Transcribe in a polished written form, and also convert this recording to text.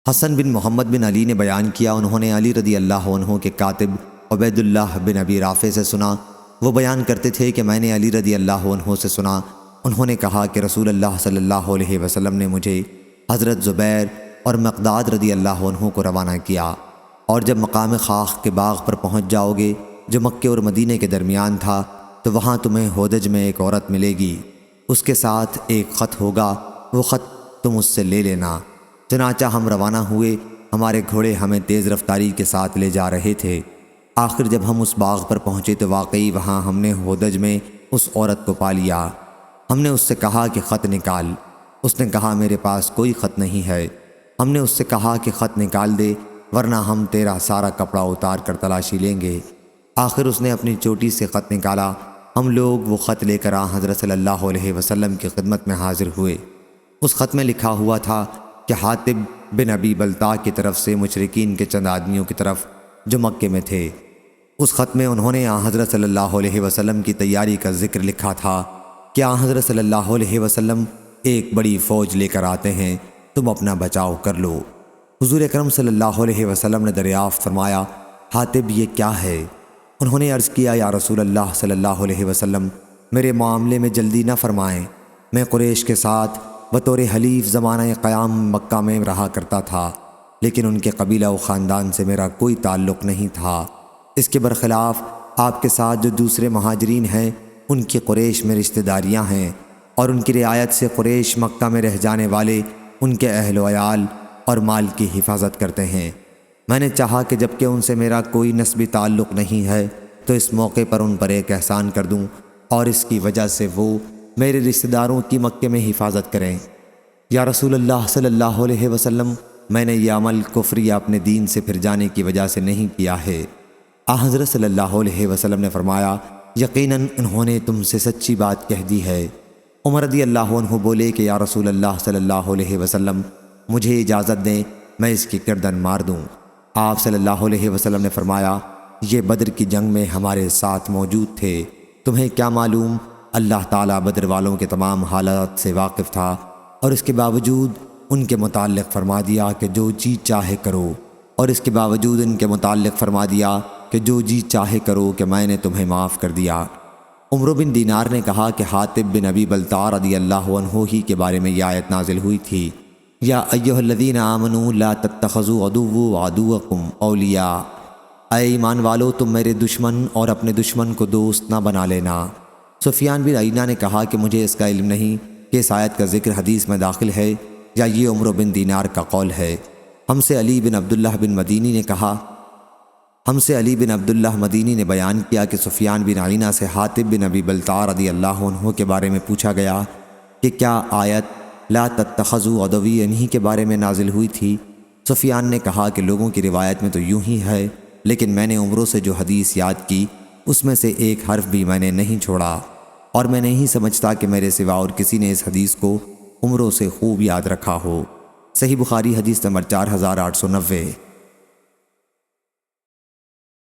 حسن بن محمد بن علی نے بیان کیا، انہوں نے علی رضی اللہ عنہ کے کاتب عبید اللہ بن ابی رافع سے سنا۔ وہ بیان کرتے تھے کہ میں نے علی رضی اللہ عنہ سے سنا، انہوں نے کہا کہ رسول اللہ صلی اللہ علیہ وسلم نے مجھے حضرت زبیر اور مقداد رضی اللہ عنہ کو روانہ کیا، اور جب مقام خاخ کے باغ پر پہنچ جاؤ گے جو مکے اور مدینے کے درمیان تھا، تو وہاں تمہیں ہودج میں ایک عورت ملے گی، اس کے ساتھ ایک خط ہوگا، وہ خط تم اس سے لے لینا۔ چنانچہ ہم روانہ ہوئے، ہمارے گھوڑے ہمیں تیز رفتاری کے ساتھ لے جا رہے تھے۔ آخر جب ہم اس باغ پر پہنچے تو واقعی وہاں ہم نے ہودج میں اس عورت کو پا لیا۔ ہم نے اس سے کہا کہ خط نکال، اس نے کہا میرے پاس کوئی خط نہیں ہے۔ ہم نے اس سے کہا کہ خط نکال دے ورنہ ہم تیرا سارا کپڑا اتار کر تلاشی لیں گے۔ آخر اس نے اپنی چوٹی سے خط نکالا، ہم لوگ وہ خط لے کر حضرت صلی اللہ علیہ وسلم کی خدمت میں حاضر ہوئے۔ اس خط میں لکھا ہوا تھا کہ حاطب بن ابی بلتع کی طرف سے مشرکین کے چند آدمیوں کی طرف جو مکے میں تھے۔ اس خط میں انہوں نے حضرت صلی اللہ علیہ وسلم کی تیاری کا ذکر لکھا تھا کہ حضرت صلی اللہ علیہ وسلم ایک بڑی فوج لے کر آتے ہیں، تم اپنا بچاؤ کر لو۔ حضور اکرم صلی اللہ علیہ وسلم نے دریافت فرمایا، حاطب یہ کیا ہے؟ انہوں نے عرض کیا، یا رسول اللہ صلی اللہ علیہ وسلم میرے معاملے میں جلدی نہ فرمائیں، میں قریش کے ساتھ بطور حلیف زمانہ قیام مکہ میں رہا کرتا تھا، لیکن ان کے قبیلہ و خاندان سے میرا کوئی تعلق نہیں تھا۔ اس کے برخلاف آپ کے ساتھ جو دوسرے مہاجرین ہیں ان کی قریش میں رشتہ داریاں ہیں، اور ان کی رعایت سے قریش مکہ میں رہ جانے والے ان کے اہل و عیال اور مال کی حفاظت کرتے ہیں۔ میں نے چاہا کہ جبکہ ان سے میرا کوئی نسبی تعلق نہیں ہے تو اس موقع پر ان پر ایک احسان کر دوں، اور اس کی وجہ سے وہ میرے رشتہ داروں کی مکے میں حفاظت کریں۔ یا رسول اللہ صلی اللہ علیہ وسلم میں نے یہ عمل کفر یا اپنے دین سے پھر جانے کی وجہ سے نہیں کیا ہے۔ حضرت صلی اللہ علیہ وسلم نے فرمایا، یقیناً انہوں نے تم سے سچی بات کہہ دی ہے۔ عمر رضی اللہ عنہ بولے کہ یا رسول اللہ صلی اللہ علیہ وسلم مجھے اجازت دیں میں اس کی گردن مار دوں۔ آپ صلی اللہ علیہ وسلم نے فرمایا، یہ بدر کی جنگ میں ہمارے ساتھ موجود تھے، تمہیں کیا معلوم؟ اللہ تعالیٰ بدر والوں کے تمام حالات سے واقف تھا، اور اس کے باوجود ان کے متعلق فرما دیا کہ جو جی چاہے کرو، اور اس کے باوجود ان کے متعلق فرما دیا کہ جو جی چاہے کرو کہ میں نے تمہیں معاف کر دیا۔ عمرو بن دینار نے کہا کہ حاطب بن ابی بلتع رضی اللہ عنہ ہی کے بارے میں یہ آیت نازل ہوئی تھی، یا ایھا الذین آمنوا لا تتخذوا عدوی وعدوکم اولیاء، اے ایمان والو تم میرے دشمن اور اپنے دشمن کو دوست نہ بنا لینا۔ سفیان بن عیینہ نے کہا کہ مجھے اس کا علم نہیں کہ اس آیت کا ذکر حدیث میں داخل ہے یا یہ عمرو بن دینار کا قول ہے۔ ہم سے علی بن عبداللہ مدینی نے بیان کیا کہ سفیان بن عیینہ سے حاطب بن ابی بلتع رضی اللہ عنہ کے بارے میں پوچھا گیا کہ کیا آیت لا تتخذوا عدوی انہی کے بارے میں نازل ہوئی تھی؟ سفیان نے کہا کہ لوگوں کی روایت میں تو یوں ہی ہے، لیکن میں نے عمرو سے جو حدیث یاد کی اس میں سے ایک حرف بھی میں نے نہیں چھوڑا، اور میں نہیں سمجھتا کہ میرے سوا اور کسی نے اس حدیث کو عمرو سے خوب یاد رکھا ہو۔ صحیح بخاری حدیث نمبر 4890۔